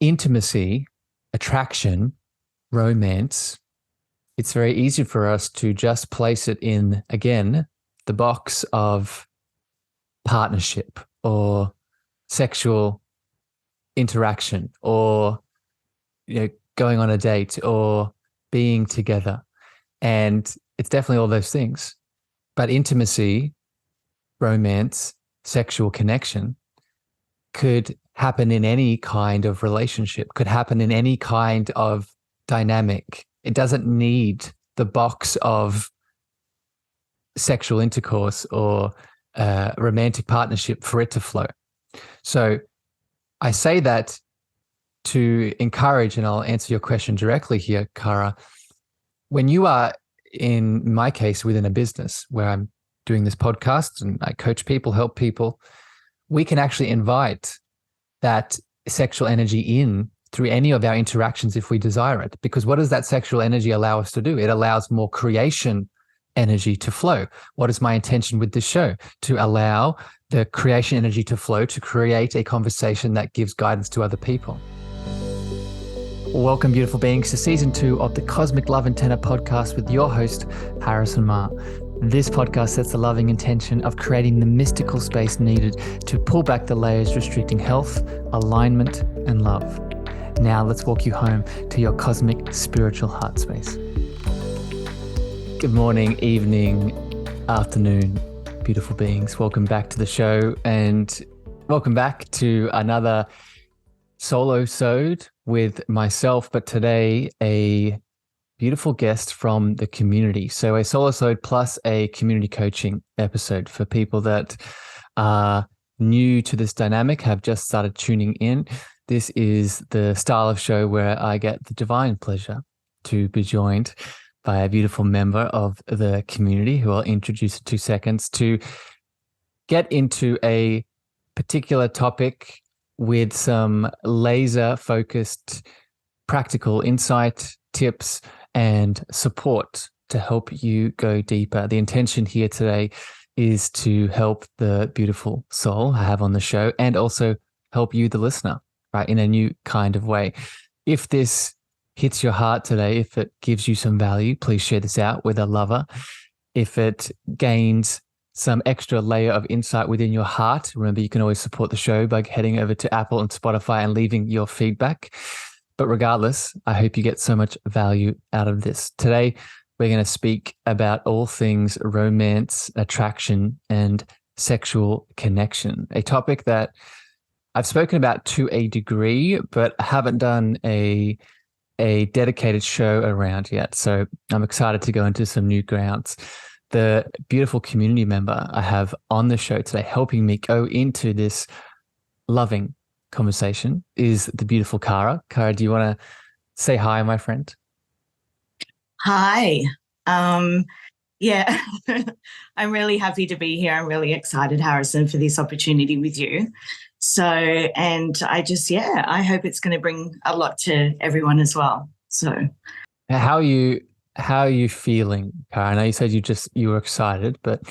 intimacy, attraction, romance, it's very easy for us to just place it in, again, the box of partnership or sexual interaction or going on a date or being together. And it's definitely all those things. But intimacy, romance, sexual connection could happen in any kind of relationship, could happen in any kind of dynamic. It doesn't need the box of sexual intercourse or romantic partnership for it to flow. So I say that to encourage, and I'll answer your question directly here, Cara. When you are, in my case, within a business where I'm doing this podcast and I coach people, help people, we can actually invite that sexual energy in through any of our interactions if we desire it. Because what does that sexual energy allow us to do? It allows more creation energy to flow. What is my intention with this show? To allow the creation energy to flow, to create a conversation that gives guidance to other people. Welcome, beautiful beings, to season 2 of the Cosmic Love Antenna podcast with your host, Harrison Ma. This podcast sets the loving intention of creating the mystical space needed to pull back the layers restricting health, alignment, and love. Now let's walk you home to your cosmic spiritual heart space. Good morning, evening, afternoon, beautiful beings. Welcome back to the show, and welcome back to another solo-sode with myself, but today a beautiful guest from the community. So a solo-sode plus a community coaching episode for people that are new to this dynamic, have just started tuning in. This is the style of show where I get the divine pleasure to be joined by a beautiful member of the community who I'll introduce in 2 seconds to get into a particular topic with some laser-focused practical insight, tips, and support to help you go deeper. The intention here today is to help the beautiful soul I have on the show and also help you, the listener, right, in a new kind of way. If this hits your heart today, if it gives you some value, please share this out with a lover. If it gains some extra layer of insight within your heart, remember you can always support the show by heading over to Apple and Spotify and leaving your feedback. But regardless, I hope you get so much value out of this. Today, we're going to speak about all things romance, attraction, and sexual connection, a topic that I've spoken about to a degree, but haven't done a dedicated show around yet. So I'm excited to go into some new grounds. The beautiful community member I have on the show today, helping me go into this loving conversation, is the beautiful Cara. Cara, do you want to say hi, my friend? Hi. Yeah, I'm really happy to be here. I'm really excited, Harrison, for this opportunity with you. So, and I hope it's going to bring a lot to everyone as well. So, How are you feeling, Cara? I know you said you were excited, but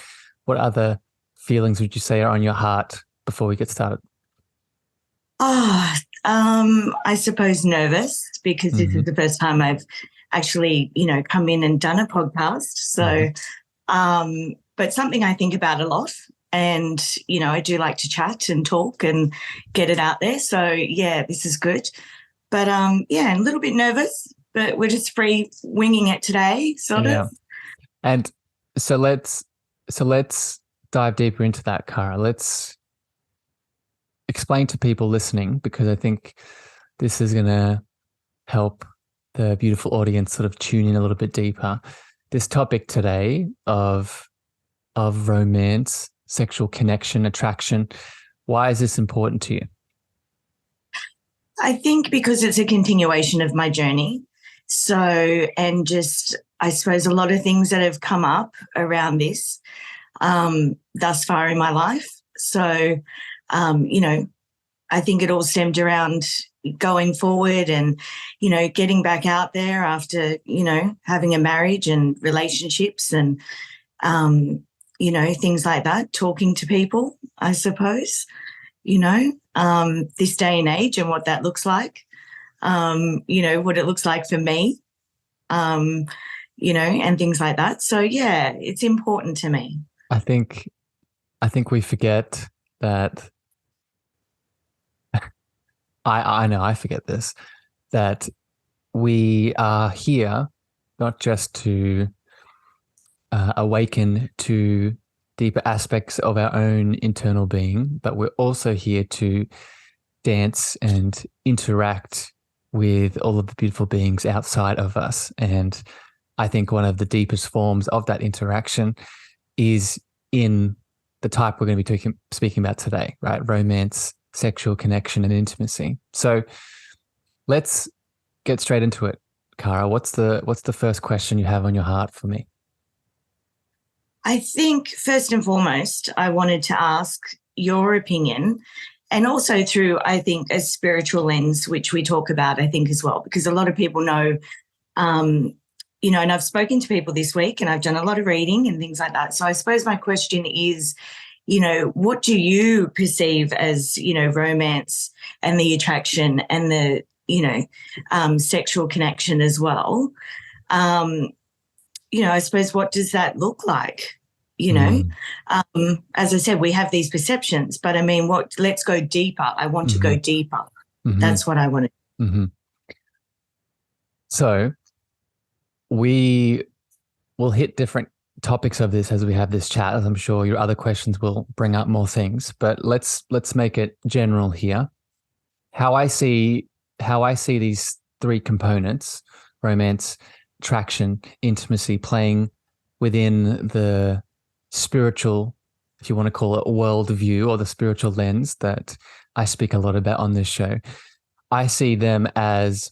what other feelings would you say are on your heart before we get started? I suppose nervous, because this is the first time I've actually, come in and done a podcast. So, but something I think about a lot, and, I do like to chat and talk and get it out there. So yeah, this is good. But a little bit nervous, but we're just free winging it today, sort of. And so let's dive deeper into that, Cara. Let's explain to people listening, because I think this is going to help the beautiful audience sort of tune in a little bit deeper. This topic today of romance, sexual connection, attraction, why is this important to you? I think because it's a continuation of my journey. So, and just, I suppose, a lot of things that have come up around this thus far in my life. So, I think it all stemmed around going forward and, getting back out there after, having a marriage and relationships and, things like that, talking to people, I suppose, this day and age and what that looks like. what it looks like for me, and things like that. So yeah, it's important to me. I think we forget that I know I forget this, that we are here not just to awaken to deeper aspects of our own internal being, but we're also here to dance and interact with all of the beautiful beings outside of us. And I think one of the deepest forms of that interaction is in the type we're going to be speaking about today, right? Romance, sexual connection, and intimacy. So let's get straight into it. Cara, what's the first question you have on your heart for me? I think first and foremost, I wanted to ask your opinion, and also through, I think, a spiritual lens, which we talk about, I think, as well, because a lot of people know, and I've spoken to people this week and I've done a lot of reading and things like that. So I suppose my question is, what do you perceive as, romance and the attraction and the, sexual connection as well? I suppose, what does that look like? As I said, we have these perceptions, but I mean, let's go deeper. I want to go deeper. That's what I want to. So we will hit different topics of this as we have this chat, as I'm sure your other questions will bring up more things, but let's make it general here. How I see these three components: romance, attraction, intimacy, playing within the spiritual, if you want to call it, worldview, or the spiritual lens that I speak a lot about on this show. I see them as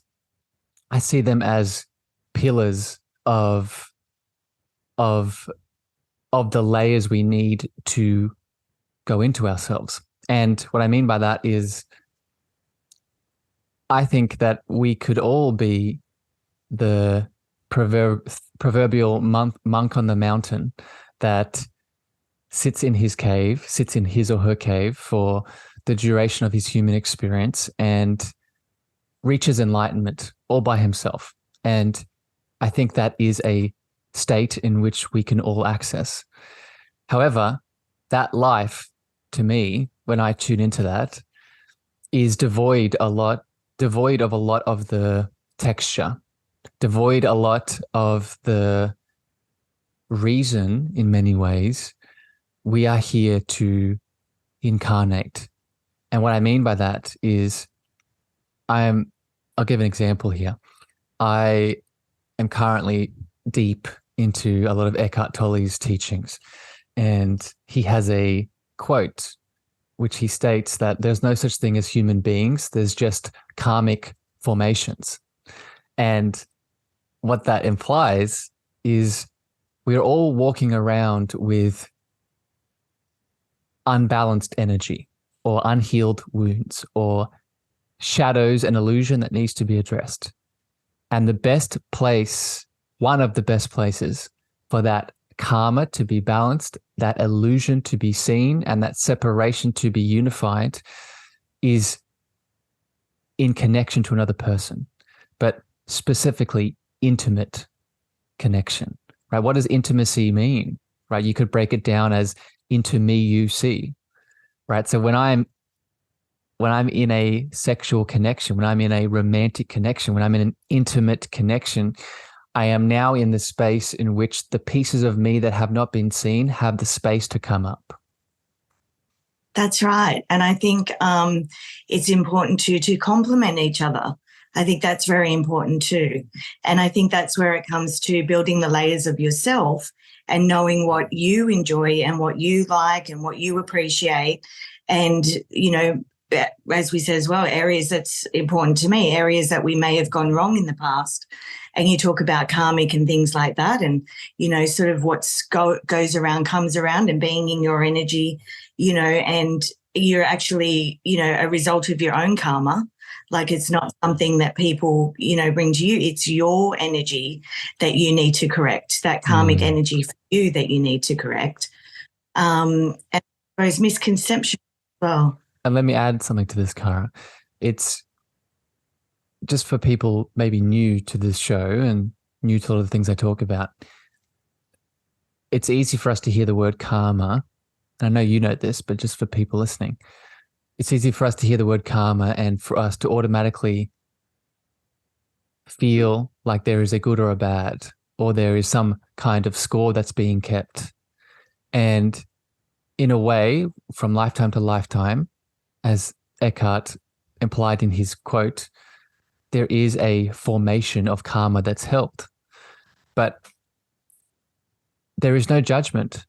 pillars of the layers we need to go into ourselves. And what I mean by that is, I think that we could all be the proverbial monk on the mountain that sits in his or her cave for the duration of his human experience and reaches enlightenment all by himself. And I think that is a state in which we can all access. However, that life, to me, when I tune into that, is devoid of a lot of the texture, devoid a lot of the reason. In many ways, we are here to incarnate. And what I mean by that is, I'll give an example here. I am currently deep into a lot of Eckhart Tolle's teachings, and he has a quote which he states that there's no such thing as human beings, there's just karmic formations. And what that implies is we're all walking around with unbalanced energy or unhealed wounds or shadows and illusion that needs to be addressed. And the best place, one of the best places for that karma to be balanced, that illusion to be seen, and that separation to be unified is in connection to another person, but specifically intimate connection, right? What does intimacy mean, right? You could break it down as into me, you see, right? So when I'm in a sexual connection, when I'm in a romantic connection, when I'm in an intimate connection, I am now in the space in which the pieces of me that have not been seen have the space to come up. That's right. And I think it's important to complement each other. I think that's very important too. And I think that's where it comes to building the layers of yourself and knowing what you enjoy and what you like and what you appreciate. And, as we said as well, areas that's important to me, areas that we may have gone wrong in the past. And you talk about karmic and things like that, and, sort of what goes around comes around, and being in your energy, and you're actually, a result of your own karma. Like, it's not something that people, bring to you. It's your energy that you need to correct, that karmic energy for you that you need to correct. And those misconceptions as well. And let me add something to this, Cara. It's just for people maybe new to this show and new to a lot of the things I talk about, it's easy for us to hear the word karma. And I know you know this, but just for people listening, it's easy for us to hear the word karma and for us to automatically feel like there is a good or a bad, or there is some kind of score that's being kept. And in a way, from lifetime to lifetime, as Eckhart implied in his quote, there is a formation of karma that's held. But there is no judgment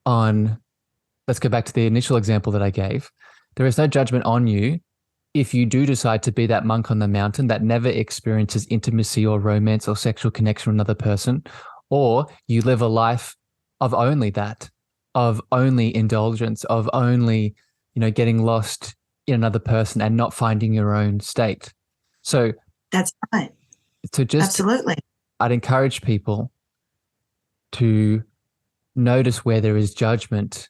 on, let's go back to the initial example that I gave. There is no judgment on you if you do decide to be that monk on the mountain that never experiences intimacy or romance or sexual connection with another person, or you live a life of only that, of only indulgence, of only, getting lost in another person and not finding your own state. So that's right. So absolutely, I'd encourage people to notice where there is judgment,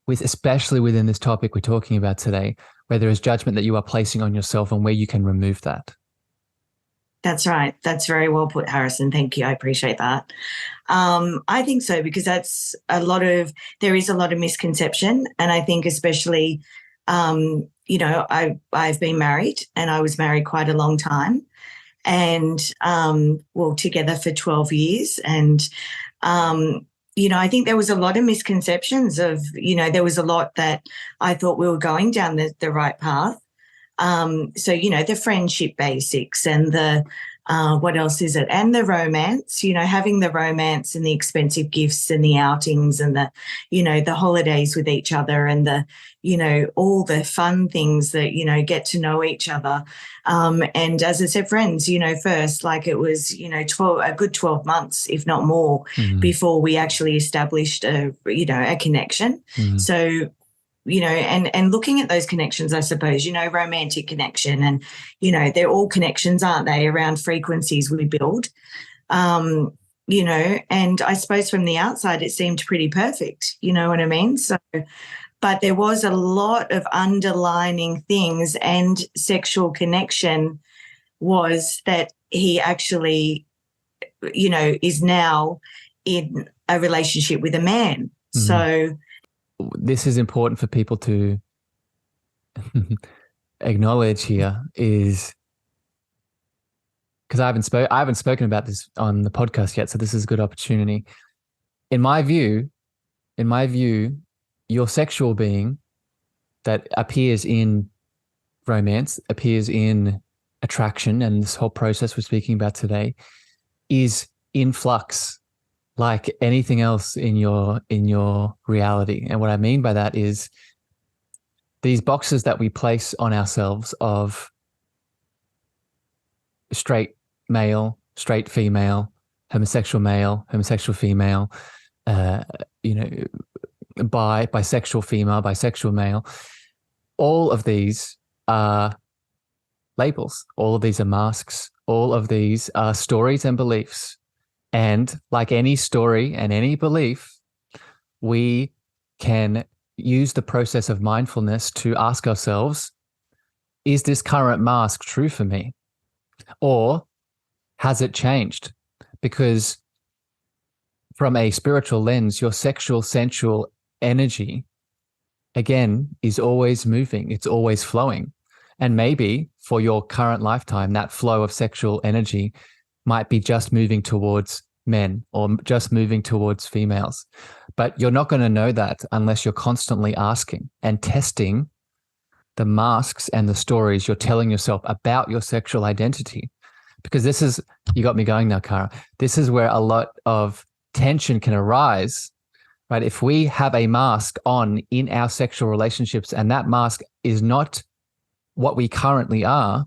especially within this topic we're talking about today, where there is judgment that you are placing on yourself and where you can remove that. That's right. That's very well put, Harrison. Thank you. I appreciate that. I think so, because there is a lot of misconception. And I think especially, I've been married, and I was married quite a long time, and, together for 12 years. And, I think there was a lot of misconceptions of, there was a lot that I thought we were going down the right path. The friendship basics and the, what else is it? And the romance, having the romance and the expensive gifts and the outings and the holidays with each other and all the fun things that, get to know each other. And as I said, friends, first, like it was, a good 12 months, if not more, before we actually established a connection. So, and looking at those connections, I suppose, romantic connection and, they're all connections, aren't they, around frequencies we build, and I suppose from the outside it seemed pretty perfect, you know what I mean? So, but there was a lot of underlining things, and sexual connection was that he actually, is now in a relationship with a man. So, this is important for people to acknowledge here, is because I haven't spoken about this on the podcast yet, so this is a good opportunity. In my view, your sexual being that appears in romance, appears in attraction, and this whole process we're speaking about today is in flux, like anything else in your reality. And what I mean by that is these boxes that we place on ourselves of straight male, straight female, homosexual male, homosexual female, bisexual female, bisexual male, all of these are labels. All of these are masks. All of these are stories and beliefs. And like any story and any belief, we can use the process of mindfulness to ask ourselves, is this current mask true for me? Or has it changed? Because from a spiritual lens, your sexual, sensual energy, again, is always moving. It's always flowing. And maybe for your current lifetime, that flow of sexual energy might be just moving towards men or just moving towards females. But you're not going to know that unless you're constantly asking and testing the masks and the stories you're telling yourself about your sexual identity. Because this is, you got me going now, Cara. This is where a lot of tension can arise, right? If we have a mask on in our sexual relationships and that mask is not what we currently are,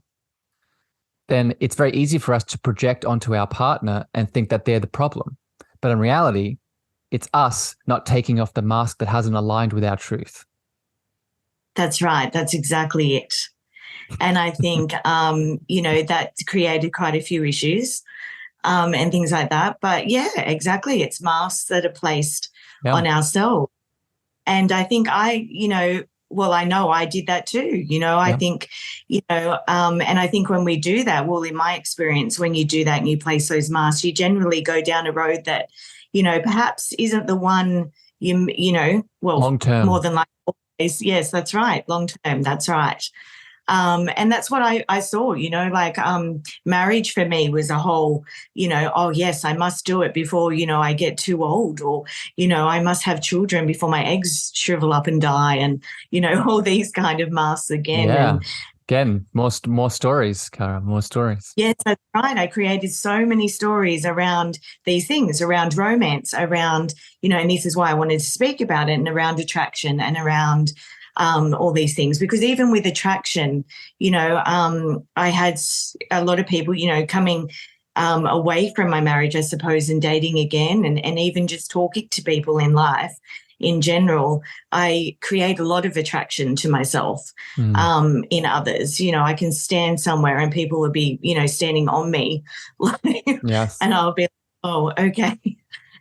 then it's very easy for us to project onto our partner and think that they're the problem. But in reality, it's us not taking off the mask that hasn't aligned with our truth. That's right. That's exactly it. And I think, that created quite a few issues and things like that. But yeah, exactly. It's masks that are placed on ourselves. And I think well, I know I did that too. I think, and I think when we do that, well, in my experience, when you do that and you place those masks, you generally go down a road that, perhaps isn't the one well, long term. more than likely, always. Yes, that's right. Long term. That's right. And that's what I saw, marriage for me was a whole, oh, yes, I must do it before, I get too old, or, I must have children before my eggs shrivel up and die, and, all these kind of masks again. Yeah. And again, more stories, Cara, more stories. yes, that's right. I created so many stories around these things, around romance, around, and this is why I wanted to speak about it, and around attraction and around all these things, because even with attraction, I had a lot of people, coming away from my marriage, I suppose, and dating again, and even just talking to people in life in general. I create a lot of attraction to myself in others. I can stand somewhere and people will be, standing on me, yes, and I'll be, oh, okay.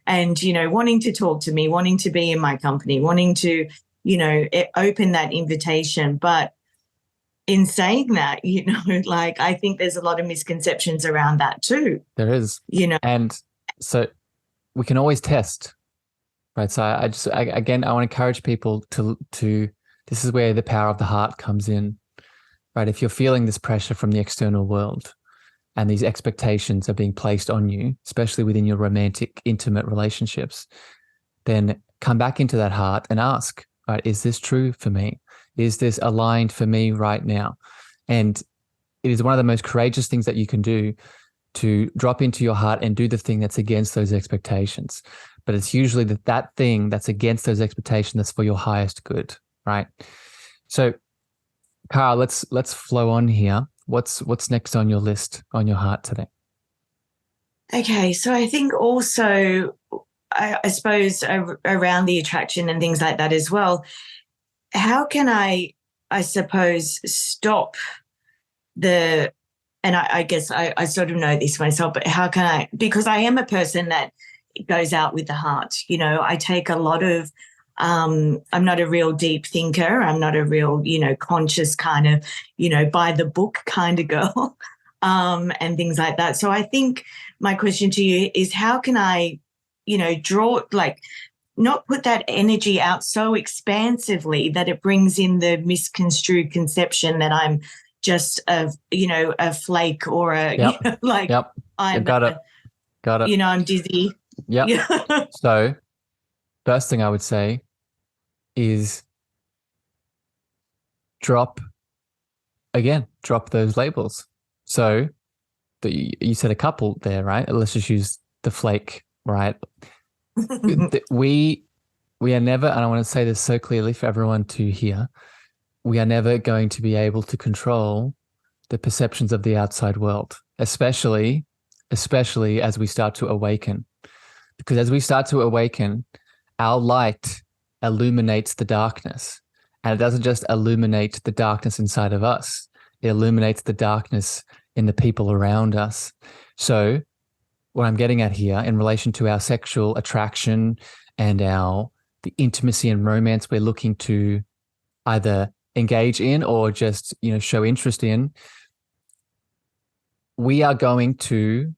And, wanting to talk to me, wanting to be in my company, wanting to, open that invitation. But in saying that, I think there's a lot of misconceptions around that too. There is. And so we can always test, right? So I want to encourage people to, this is where the power of the heart comes in, right? If you're feeling this pressure from the external world and these expectations are being placed on you, especially within your romantic, intimate relationships, then come back into that heart and ask, right, is this true for me? Is this aligned for me right now? And it is one of the most courageous things that you can do, to drop into your heart and do the thing that's against those expectations. But it's usually that thing that's against those expectations that's for your highest good, right? So, Cara, let's flow on here. What's next on your list, on your heart today? Okay, so I think also, I suppose, around the attraction and things like that as well, how can I suppose, stop and I guess I sort of know this myself, but how can I, because I am a person that goes out with the heart. I take a lot of, I'm not a real deep thinker. I'm not a real, conscious kind of, by the book kind of girl, and things like that. So I think my question to you is, how can I, draw, not put that energy out so expansively that it brings in the misconstrued conception that I'm just a flake, or Yep. Yep. I'm got it. I'm dizzy. Yep. Yeah. So first thing I would say is drop those labels. So you said a couple there, right? Let's just use the flake, right? We are never, and I want to say this so clearly for everyone to hear, we are never going to be able to control the perceptions of the outside world, especially as we start to awaken. Because as we start to awaken, our light illuminates the darkness. And it doesn't just illuminate the darkness inside of us, it illuminates the darkness in the people around us. So what I'm getting at here in relation to our sexual attraction and the intimacy and romance we're looking to either engage in or just, show interest in, we are going to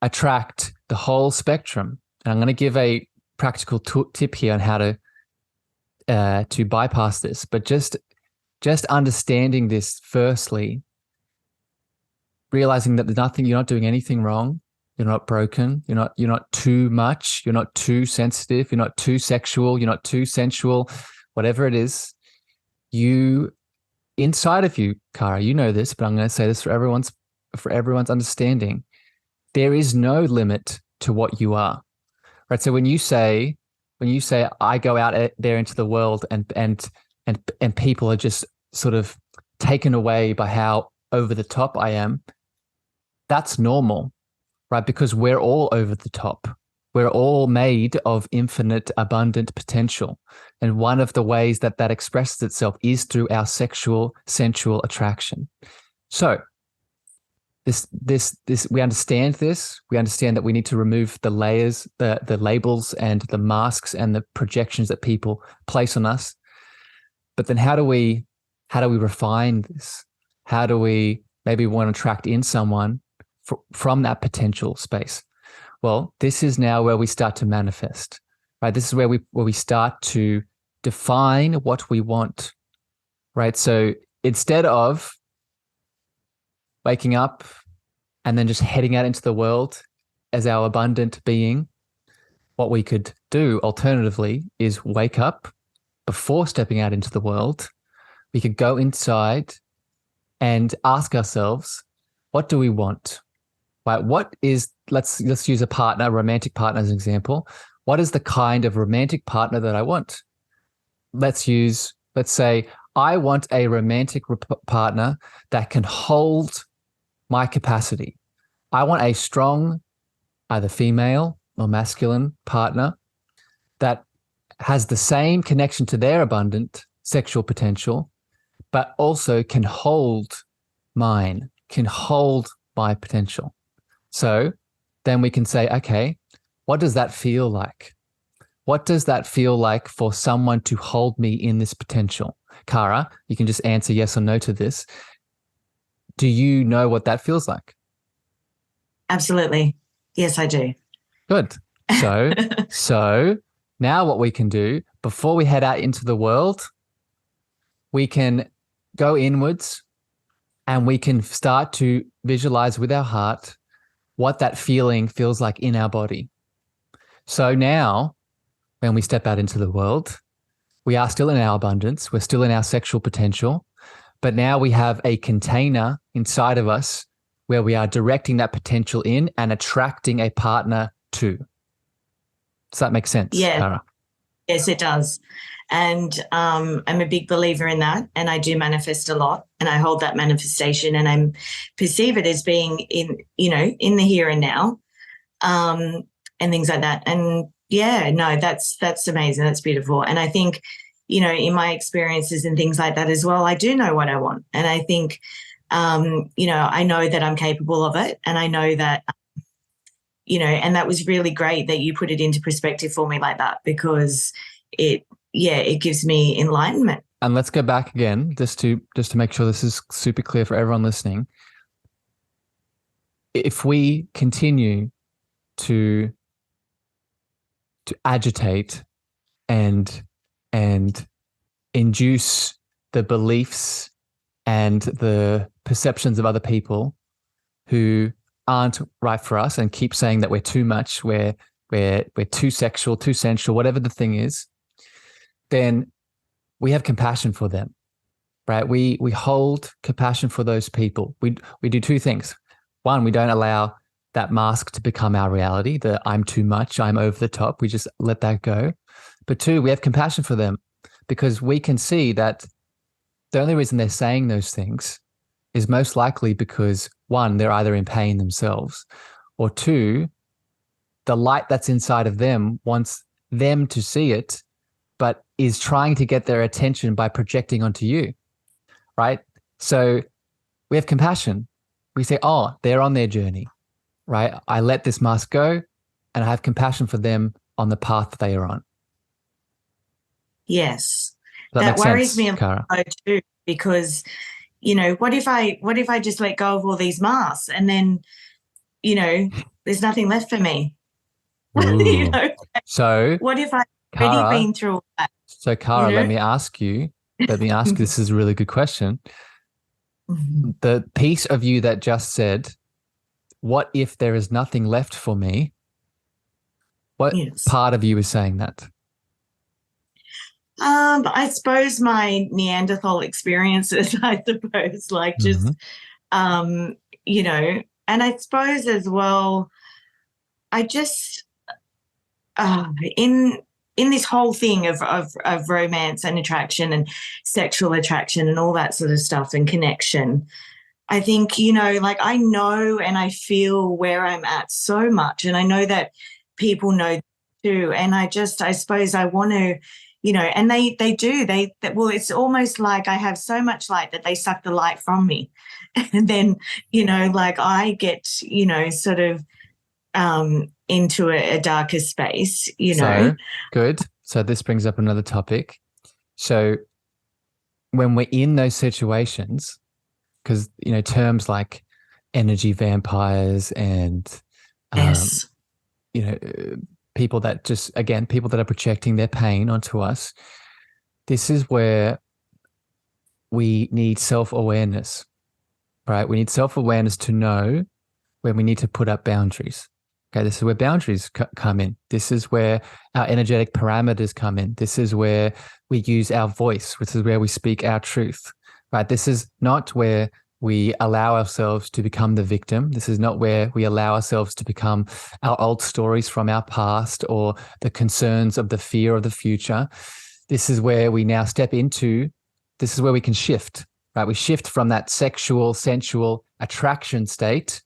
attract the whole spectrum. And I'm going to give a practical tip here on how to bypass this. But just understanding this, firstly, realizing that you're not doing anything wrong. You're not broken. You're not too much. You're not too sensitive. You're not too sexual. You're not too sensual. Whatever it is, inside of you, Cara, you know this, but I'm going to say this for everyone's understanding. There is no limit to what you are, right? So when you say I go out there into the world and people are just sort of taken away by how over the top I am, that's normal. Right? Because we're all over the top. We're all made of infinite, abundant potential. And one of the ways that expresses itself is through our sensual attraction. So this, we understand this. We understand that we need to remove the layers, the labels and the masks and the projections that people place on us. But then how do we refine this? How do we maybe want to attract in someone from that potential space? Well, this is now where we start to manifest, right? This is where we start to define what we want, right? So instead of waking up and then just heading out into the world as our abundant being, what we could do alternatively is wake up before stepping out into the world. We could go inside and ask ourselves, what do we want? Right? What is, let's use a partner, a romantic partner as an example. What is the kind of romantic partner that I want? Let's say, I want a romantic partner that can hold my capacity. I want a strong, either female or masculine partner that has the same connection to their abundant sexual potential, but also can hold mine, can hold my potential. So then we can say, okay, what does that feel like? What does that feel like for someone to hold me in this potential? Cara, you can just answer yes or no to this. Do you know what that feels like? Absolutely. Yes, I do. Good. So now what we can do before we head out into the world, we can go inwards and we can start to visualize with our heart what that feeling feels like in our body. So now when we step out into the world, we are still in our abundance, we're still in our sexual potential, but now we have a container inside of us where we are directing that potential in and attracting a partner to. Does that make sense, Cara? Yes, it does. And I'm a big believer in that, and I do manifest a lot, and I hold that manifestation, and I perceive it as being in the here and now, and things like that. And yeah, no, that's amazing. That's beautiful. And I think, in my experiences and things like that as well, I do know what I want, and I think, I know that I'm capable of it, and I know that. And that was really great that you put it into perspective for me like that, because it gives me enlightenment. And let's go back again, just to make sure this is super clear for everyone listening. If we continue to agitate and induce the beliefs and the perceptions of other people who aren't right for us and keep saying that we're too much, we're too sexual, too sensual, whatever the thing is, then we have compassion for them, right? We hold compassion for those people. We do two things. One, we don't allow that mask to become our reality, the I'm too much, I'm over the top. We just let that go. But two, we have compassion for them because we can see that the only reason they're saying those things is most likely because, one, they're either in pain themselves, or two, the light that's inside of them wants them to see it, but is trying to get their attention by projecting onto you, right? So we have compassion. We say, oh, they're on their journey, right? I let this mask go and I have compassion for them on the path that they are on. Yes. That worries me a lot too, because what if I just let go of all these masks and then, there's nothing left for me? So what if I've already been through all that? So Cara, let me ask you, this is a really good question. Mm-hmm. The piece of you that just said, what if there is nothing left for me? What part of you is saying that? I suppose my Neanderthal experiences, just, and I suppose as well, I just, in this whole thing of romance and attraction and sexual attraction and all that sort of stuff and connection, I think, I know and I feel where I'm at so much, and I know that people know too. And I suppose I want to, and they do, it's almost like I have so much light that they suck the light from me. And then, I get, sort of into a darker space, So, good. So this brings up another topic. So when we're in those situations, because, terms like energy vampires and, Yes. you know, people that just, again, people that are projecting their pain onto us, this is where we need self-awareness, right? We need self-awareness to know when we need to put up boundaries. Okay, this is where boundaries come in. This is where our energetic parameters come in. This is where we use our voice. This is where we speak our truth, right? This is not where we allow ourselves to become the victim. This is not where we allow ourselves to become our old stories from our past or the concerns of the fear of the future. This is where we now step into, this is where we can shift, right? We shift from that sexual, sensual attraction state.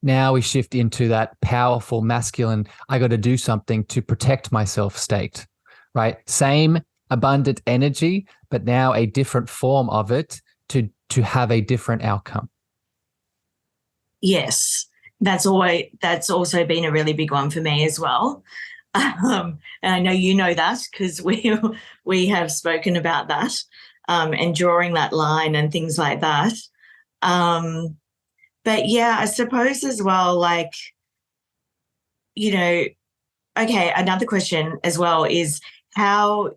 Now we shift into that powerful, masculine, I got to do something to protect myself state, right? Same abundant energy, but now a different form of it to have a different outcome. Yes. That's also been a really big one for me as well. And I know you know that because we have spoken about that, and drawing that line and things like that. But yeah, I suppose as well, like, okay, another question as well is how,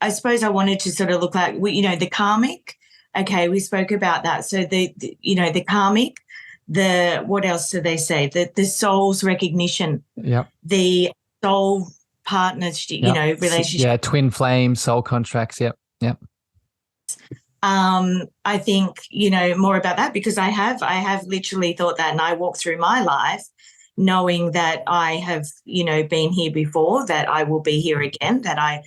I suppose I wanted to sort of look like, the karmic. Okay, we spoke about that. So the karmic, what else do they say? The soul's recognition. Yeah. The soul partnership, relationship. Yeah, twin flame, soul contracts. Yep. Yep. I think, more about that because I have literally thought that, and I walk through my life knowing that I have, been here before, that I will be here again, that I,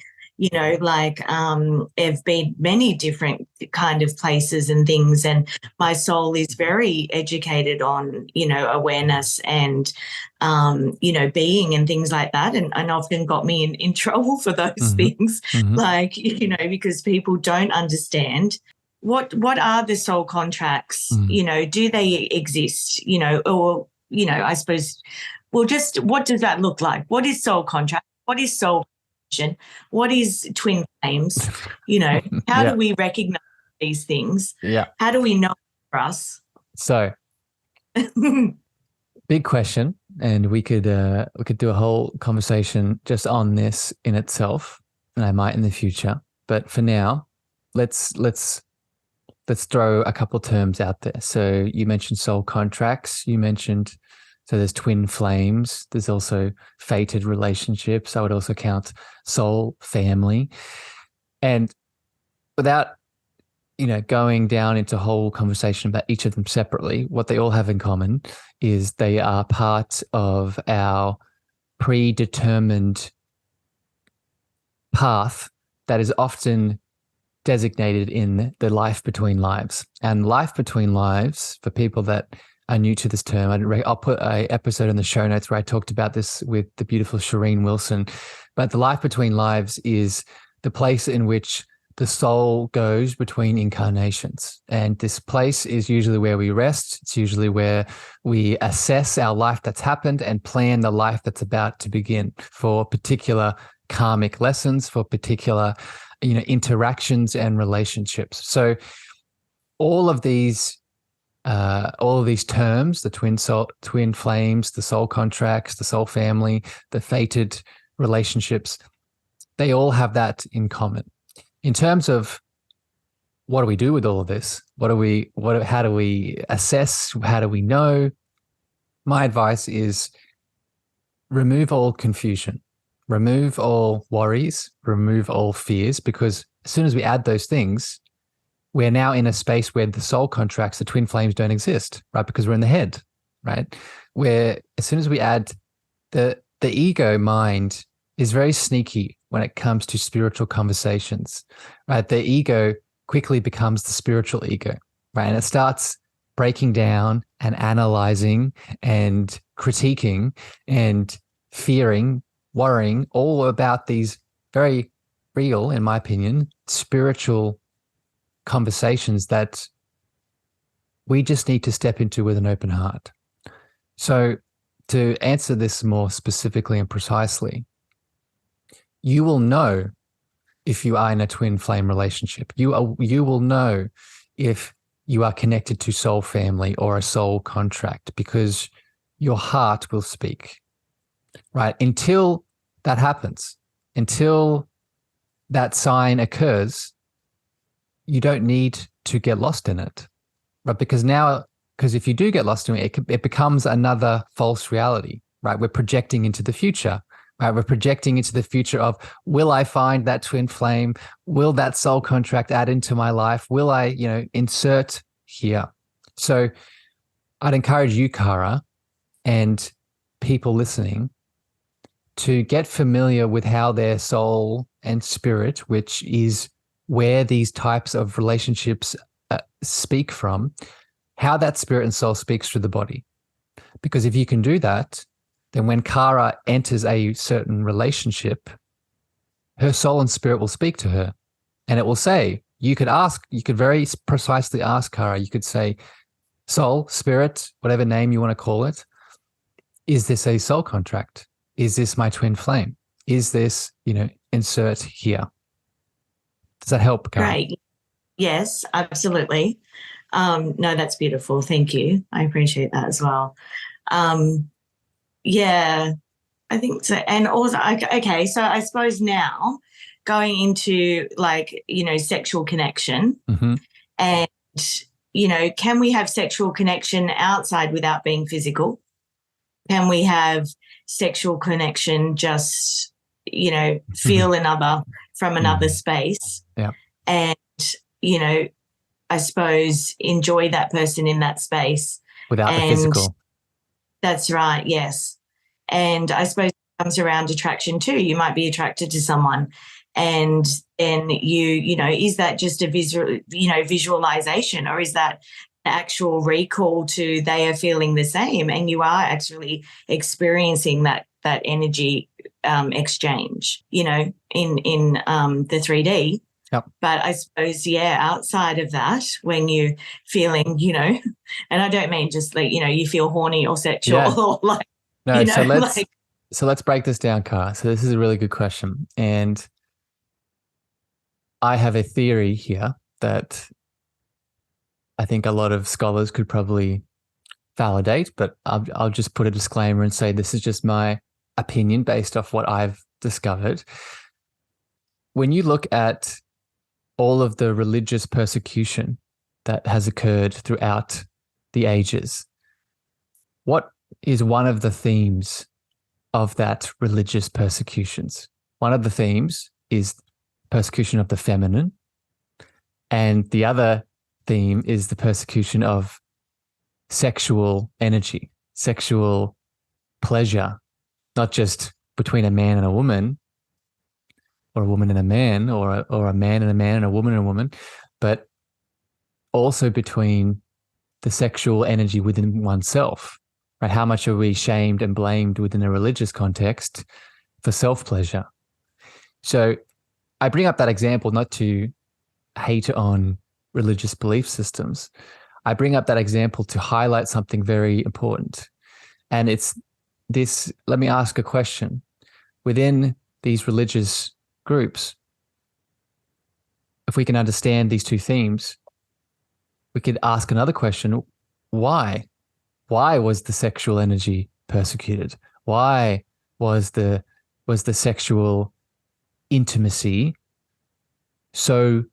have been many different kind of places and things. And my soul is very educated on, awareness and, being and things like that. And often got me in trouble for those things, like, because people don't understand what are the soul contracts, do they exist, or, I suppose, well, just what does that look like? What is soul contract? What is soul? What is twin flames? How do we recognize these things? Yeah. How do we know for us? So, big question, and we could do a whole conversation just on this in itself, and I might in the future. But for now, let's throw a couple terms out there. So you mentioned soul contracts. You mentioned. So there's twin flames. There's also fated relationships. I would also count soul family. And without, going down into a whole conversation about each of them separately, what they all have in common is they are part of our predetermined path that is often designated in the life between lives. And life between lives, for people that are new to this term, I'll put an episode in the show notes where I talked about this with the beautiful Shireen Wilson. But the life between lives is the place in which the soul goes between incarnations. And this place is usually where we rest. It's usually where we assess our life that's happened and plan the life that's about to begin for particular karmic lessons, for particular, interactions and relationships. So all of these terms, the twin flames, the soul contracts, the soul family, the fated relationships, they all have that in common. In terms of what do we do with all of this? How do we assess? How do we know? My advice is remove all confusion, remove all worries, remove all fears, because as soon as we add those things, we're now in a space where the soul contracts, the twin flames don't exist, right? Because we're in the head, right? Where as soon as we add the ego mind is very sneaky when it comes to spiritual conversations, right? The ego quickly becomes the spiritual ego, right? And it starts breaking down and analyzing and critiquing and fearing, worrying all about these very real, in my opinion, spiritual conversations that we just need to step into with an open heart. So to answer this more specifically and precisely, you will know if you are in a twin flame relationship. You will know if you are connected to soul family or a soul contract, because your heart will speak, right? Until that happens, until that sign occurs, you don't need to get lost in it, right? Because if you do get lost in it, it becomes another false reality, right? We're projecting into the future, right? We're projecting into the future of, will I find that twin flame? Will that soul contract add into my life? Will I, insert here? So I'd encourage you, Cara, and people listening, to get familiar with how their soul and spirit, which is where these types of relationships speak from, how that spirit and soul speaks through the body. Because if you can do that, then when Cara enters a certain relationship, her soul and spirit will speak to her, and it will say, you could very precisely ask Cara, you could say, soul, spirit, whatever name you want to call it, is this a soul contract? Is this my twin flame? Is this, insert here? Does that help, Cara? Great. Yes, absolutely. No, that's beautiful. Thank you. I appreciate that as well. Yeah, I think so. And also, okay, so I suppose now going into sexual connection, mm-hmm. and, can we have sexual connection outside without being physical? Can we have sexual connection just, feel another from another space? Yeah. And, I suppose enjoy that person in that space. Without the physical. That's right, yes. And I suppose it comes around attraction too. You might be attracted to someone, and then is that just a visualization, or is that actual recall to they are feeling the same, and you are actually experiencing that energy exchange, in the 3D. Yep. But I suppose, outside of that, when you're feeling, and I don't mean just you feel horny or sexual or no. So let's break this down, Cara. So this is a really good question, and I have a theory here that I think a lot of scholars could probably validate, but I'll just put a disclaimer and say this is just my opinion based off what I've discovered. When you look at all of the religious persecution that has occurred throughout the ages, what is one of the themes of that religious persecutions? One of the themes is persecution of the feminine, and the other theme is the persecution of sexual energy, sexual pleasure, not just between a man and a woman, or a woman and a man, or a man and a man and a woman and a woman, but also between the sexual energy within oneself, right? How much are we shamed and blamed within a religious context for self-pleasure? So I bring up that example not to hate on religious belief systems. I bring up that example to highlight something very important. And it's this, let me ask a question. Within these religious groups, if we can understand these two themes, we could ask another question. Why? Why was the sexual energy persecuted? Why was the sexual intimacy so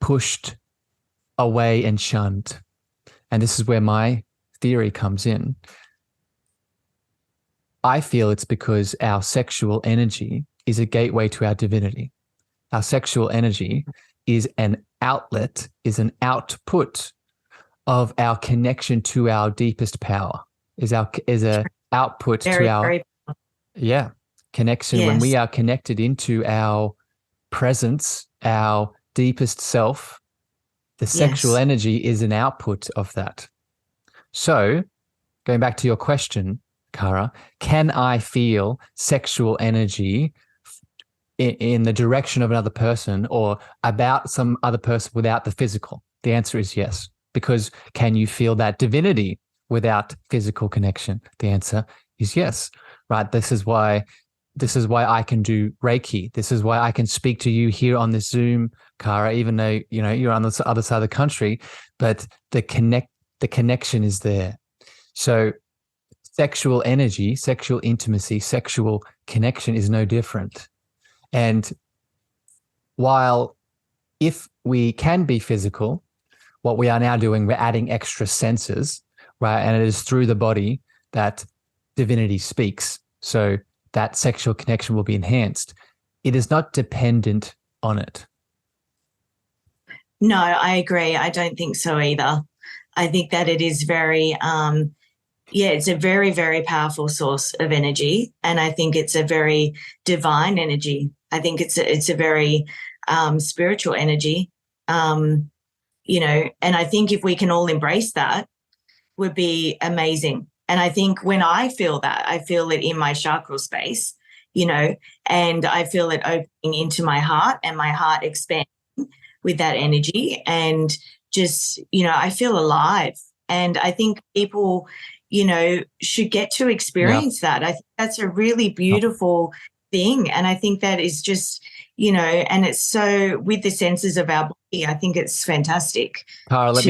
pushed away and shunned? And this is where my theory comes in. I feel it's because our sexual energy is a gateway to our divinity. Our sexual energy is an outlet, is an output of our connection to our deepest power, is a output to our connection. Yes. When we are connected into our presence, our deepest self, the sexual energy is an output of that. So going back to your question, Cara, can I feel sexual energy in the direction of another person or about some other person without the physical? The answer is yes. Because can you feel that divinity without physical connection? The answer is yes, right? This is why this is why I can do Reiki. This is why I can speak to you here on this Zoom, Cara, even though, you know, you're on the other side of the country, but the connection is there. So sexual energy, sexual intimacy, sexual connection is no different. And while if we can be physical, what we are now doing, we're adding extra senses, right? And it is through the body that divinity speaks. So that sexual connection will be enhanced. It is not dependent on it. No, I agree. I don't think so either. I think that it is very, it's a very, very powerful source of energy. And I think it's a very divine energy. I think it's a very spiritual energy, you know, and I think if we can all embrace that, would be amazing. And I think when I feel that, I feel it in my chakra space, you know, and I feel it opening into my heart and my heart expanding with that energy. And just, you know, I feel alive. And I think people, you know, should get to experience that. I think that's a really beautiful thing. And I think that is just, you know, and it's so with the senses of our body, I think it's fantastic. Cara, let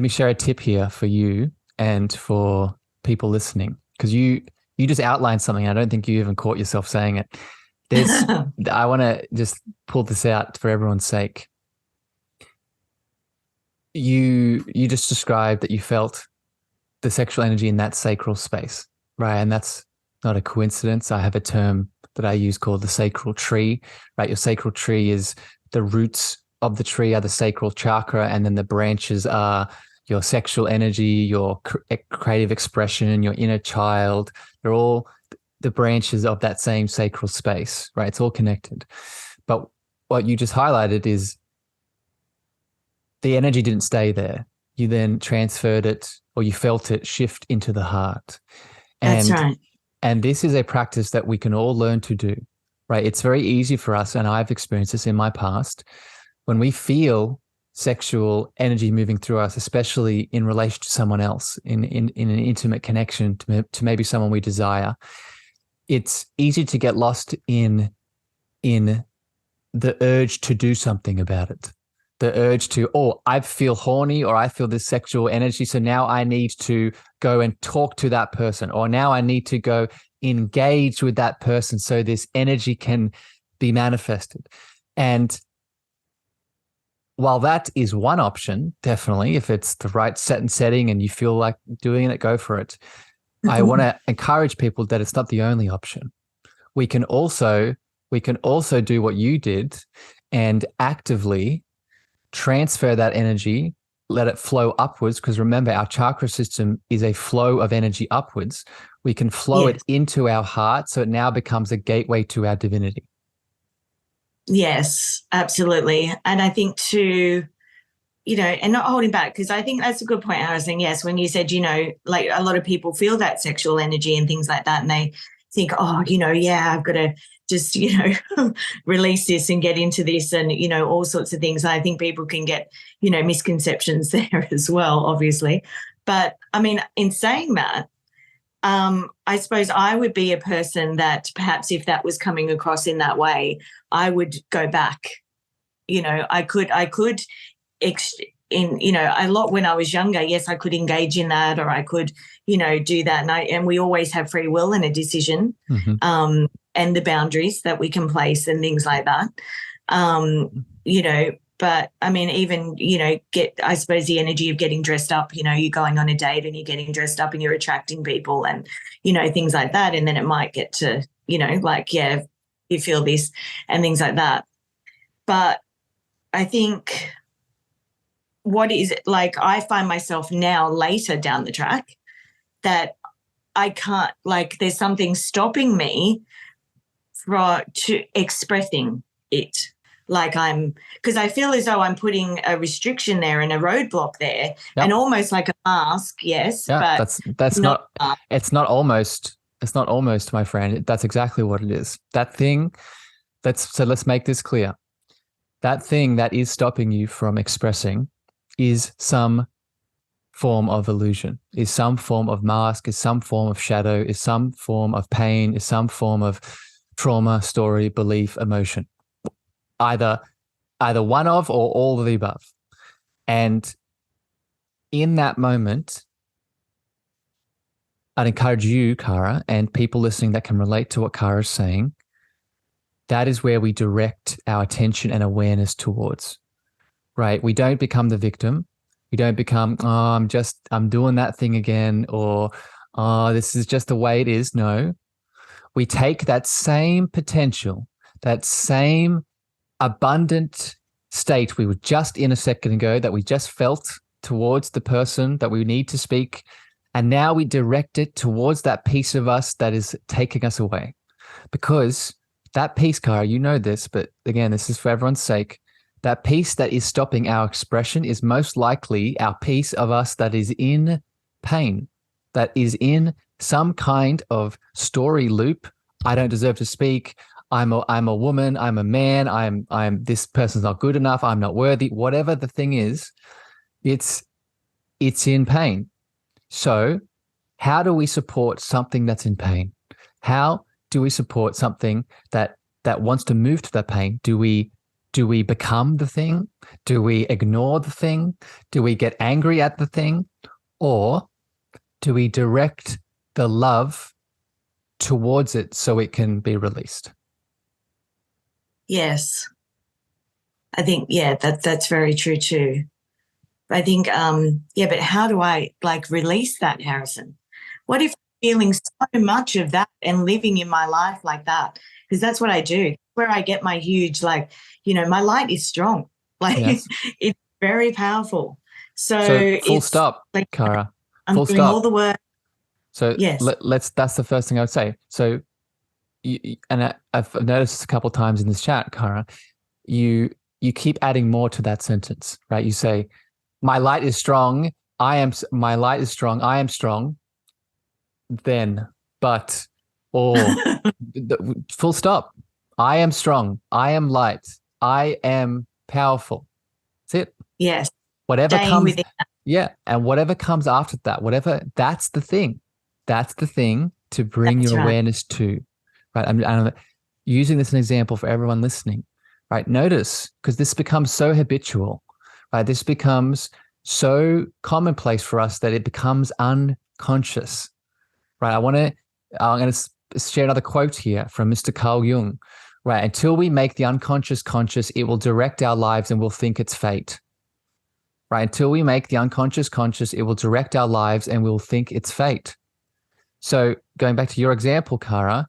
me share a tip here for you and for people listening, because you just outlined something. I don't think you even caught yourself saying it. I want to just pull this out for everyone's sake. You just described that you felt the sexual energy in that sacral space, right? And that's not a coincidence. I have a term that I use called the sacral tree, right? Your sacral tree is the roots of the tree are the sacral chakra, and then the branches are your sexual energy, your creative expression, your inner child. They're all the branches of that same sacral space, right? It's all connected. But what you just highlighted is the energy didn't stay there. You then transferred it, or you felt it shift into the heart. That's right. And this is a practice that we can all learn to do, right? It's very easy for us, and I've experienced this in my past, when we feel sexual energy moving through us, especially in relation to someone else, in an intimate connection to maybe someone we desire, it's easy to get lost in the urge to do something about it. The urge to, I feel horny, or I feel this sexual energy, so now I need to go and talk to that person, or now I need to go engage with that person so this energy can be manifested. And while that is one option, definitely, if it's the right set and setting and you feel like doing it, go for it. I want to encourage people that it's not the only option. We can also do what you did and actively transfer that energy, let it flow upwards, because remember, our chakra system is a flow of energy upwards. We can flow it into our heart, so it now becomes a gateway to our divinity. Yes, absolutely. And I think to, you know, and not holding back, because I think that's a good point, Harrison. Yes, when you said, you know, like a lot of people feel that sexual energy and things like that, and they think, you know, I've got to just, you know, release this and get into this and, you know, all sorts of things. I think people can get, you know, misconceptions there as well, obviously. But I mean, in saying that, I suppose I would be a person that perhaps if that was coming across in that way, I would go back. You know, I could you know, a lot when I was younger, yes, I could engage in that, or I could, you know, do that. And we always have free will and a decision, and the boundaries that we can place and things like that. You know, but I mean, even, you know, I suppose the energy of getting dressed up, you know, you're going on a date and you're getting dressed up and you're attracting people and, you know, things like that. And then it might get to, you know, like, you feel this and things like that. But I think what is it, like, I find myself now later down the track that I can't, like, there's something stopping me to expressing it. Like because I feel as though I'm putting a restriction there and a roadblock there, and almost like a mask, yes. Yeah, but that's not it's not almost, my friend. That's exactly what it is. That thing, let's make this clear. That thing that is stopping you from expressing is some form of illusion, is some form of mask, is some form of shadow, is some form of pain, is some form of trauma, story, belief, emotion. Either one of or all of the above. And in that moment, I'd encourage you, Kara, and people listening that can relate to what Kara is saying, that is where we direct our attention and awareness towards, right? We don't become the victim. We don't become, oh, I'm doing that thing again, or, oh, this is just the way it is. No, we take that same potential, that same abundant state we were just in a second ago, that we just felt towards the person that we need to speak. And now we direct it towards that piece of us that is taking us away. Because that piece, Kara, you know this, but again, this is for everyone's sake. That piece that is stopping our expression is most likely our piece of us that is in pain, that is in some kind of story loop. I don't deserve to speak. I'm a woman. I'm a man. I'm this person's not good enough. I'm not worthy. Whatever the thing is, it's in pain. So how do we support something that's in pain? How do we support something that wants to move to that pain? Do we become the thing? Do we ignore the thing? Do we get angry at the thing? Or do we direct the love towards it so it can be released? Yes. I think, that's very true too. I think, but how do I release that, Harrison? What if I'm feeling so much of that and living in my life like that? Because that's what I do. Where I get my huge, my light is strong. Yes. It's very powerful. So full stop, Kara. I'm full doing stop. all the work. So yes. That's the first thing I would say. So, I've noticed a couple of times in this chat, Kara, you keep adding more to that sentence, right? You say, my light is strong. My light is strong. I am strong. Then, but, or full stop. I am strong. I am light. I am powerful. That's it. Yes. Whatever Staying comes, within that. yeah. And whatever comes after that, that's the thing. That's the thing to bring That's your right. awareness to, right? I'm using this as an example for everyone listening, right? Notice, because this becomes so habitual, right? This becomes so commonplace for us that it becomes unconscious, right? I'm going to share another quote here from Mr. Carl Jung, right? Until we make the unconscious conscious, it will direct our lives and we'll think it's fate, right? Until we make the unconscious conscious, it will direct our lives and we'll think it's fate. So going back to your example, Kara,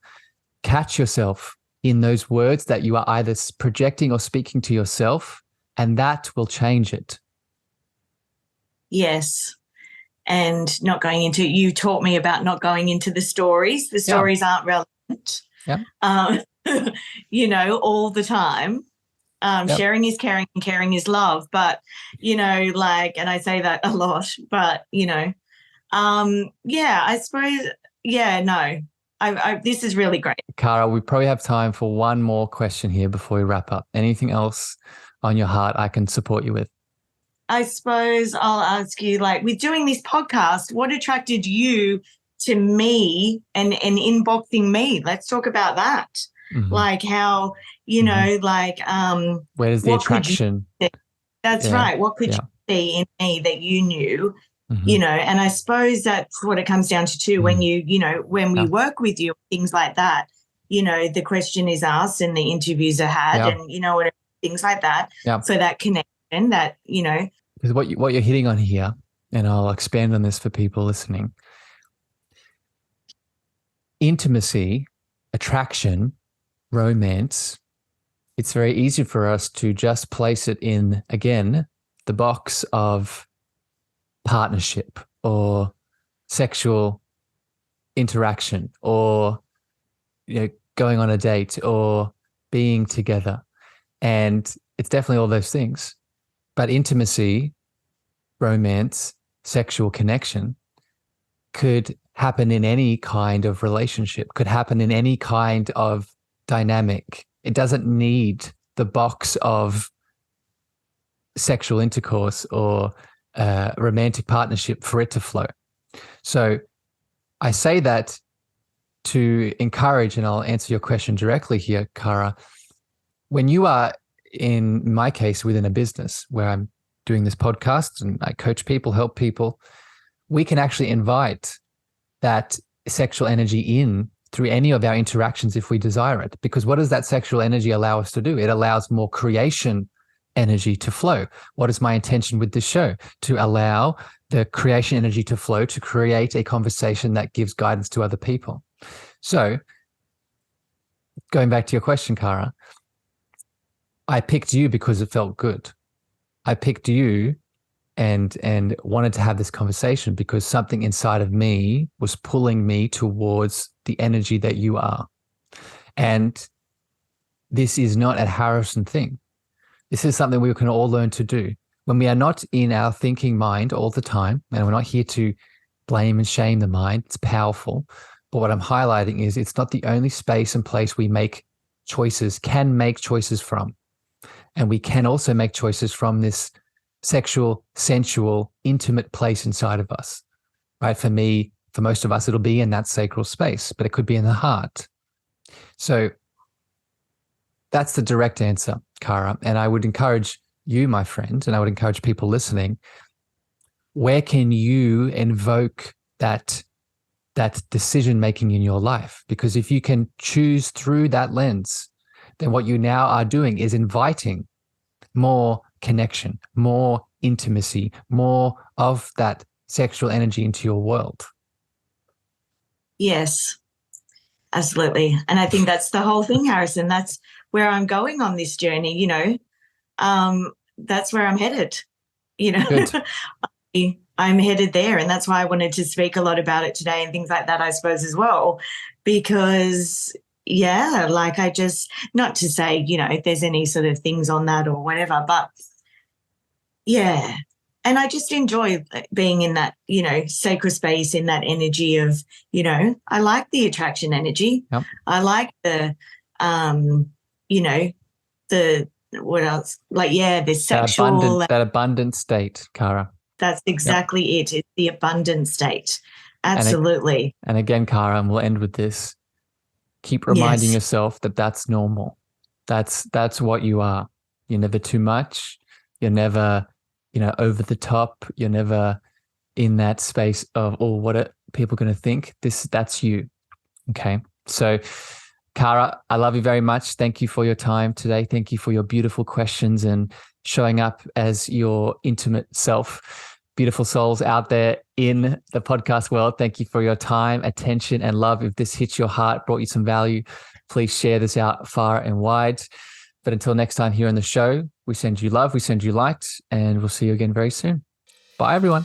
catch yourself in those words that you are either projecting or speaking to yourself, and that will change it. Yes. And not going into, you taught me about not going into the stories. The stories aren't relevant, all the time. Sharing is caring and caring is love. But, and I say that a lot, but, I suppose, this is really great. Kara, we probably have time for one more question here before we wrap up. Anything else on your heart I can support you with? I suppose I'll ask you, with doing this podcast, what attracted you to me and inboxing me? Let's talk about that. Mm-hmm. How, where does the attraction? That's right. What could you see in me that you knew? Mm-hmm. And I suppose that's what it comes down to too, when when we work with you, things like that, the question is asked and the interviews are had and, things like that. So that connection that, Because what you're hitting on here, and I'll expand on this for people listening, intimacy, attraction, romance, it's very easy for us to just place it in, again, the box of partnership or sexual interaction or going on a date or being together. And it's definitely all those things. But intimacy, romance, sexual connection could happen in any kind of relationship, could happen in any kind of dynamic. It doesn't need the box of sexual intercourse or romantic partnership for it to flow. So I say that to encourage, and I'll answer your question directly here, Kara. When you are, in my case, within a business where I'm doing this podcast and I coach people, help people, we can actually invite that sexual energy in through any of our interactions if we desire it. Because what does that sexual energy allow us to do? It allows more creation energy to flow. What is my intention with this show? To allow the creation energy to flow, to create a conversation that gives guidance to other people. So going back to your question, Kara, I picked you because it felt good. I picked you and wanted to have this conversation because something inside of me was pulling me towards the energy that you are. And this is not a Harrison thing. This is something we can all learn to do. When we are not in our thinking mind all the time, and we're not here to blame and shame the mind, it's powerful. But what I'm highlighting is it's not the only space and place we make choices, can make choices from. And we can also make choices from this sexual, sensual, intimate place inside of us, right? For me, for most of us, it'll be in that sacral space, but it could be in the heart. So that's the direct answer, Kara. And I would encourage you, my friend, and I would encourage people listening, where can you invoke that decision-making in your life? Because if you can choose through that lens, then what you now are doing is inviting more connection, more intimacy, more of that sexual energy into your world. Yes, absolutely. And I think that's the whole thing, Harrison. That's where I'm going on this journey, you know. That's where I'm headed, you know. I'm headed there, and that's why I wanted to speak a lot about it today and things like that, I suppose, as well, because yeah, like I just, not to say, you know, if there's any sort of things on that or whatever, but yeah. And I just enjoy being in that, you know, sacred space, in that energy of, you know, I like the attraction energy. Yep. I like the, you know, the, what else? Like, yeah, the sexual. That abundant state, Kara. That's exactly it. It's the abundant state. Absolutely. And again, Kara, and we'll end with this. Keep reminding yourself that that's normal. That's what you are. You're never too much. You're never, you know, over the top. You're never in that space of, oh, what are people going to think? That's you. Okay. So, Kara, I love you very much. Thank you for your time today. Thank you for your beautiful questions and showing up as your intimate self. Beautiful souls out there in the podcast world, thank you for your time, attention, and love. If this hit your heart, brought you some value, please share this out far and wide. But until next time here on the show, we send you love, we send you light, and we'll see you again very soon. Bye, everyone.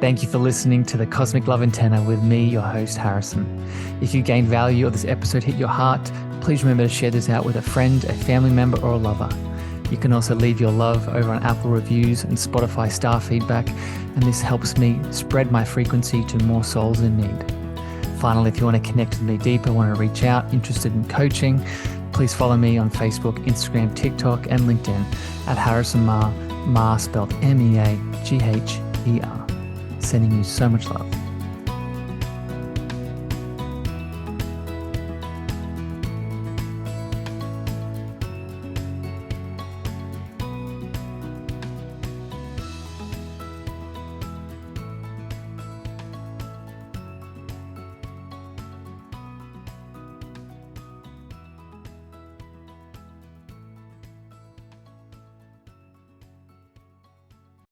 Thank you for listening to the Cosmic Love Antenna with me, your host, Harrison. If you gained value or this episode hit your heart, please remember to share this out with a friend, a family member, or a lover. You can also leave your love over on Apple reviews and Spotify star feedback, and this helps me spread my frequency to more souls in need. Finally, if you want to connect with me deeper, want to reach out, interested in coaching, please follow me on Facebook, Instagram, TikTok, and LinkedIn at Harrison Meagher, spelled Meagher. Sending you so much love.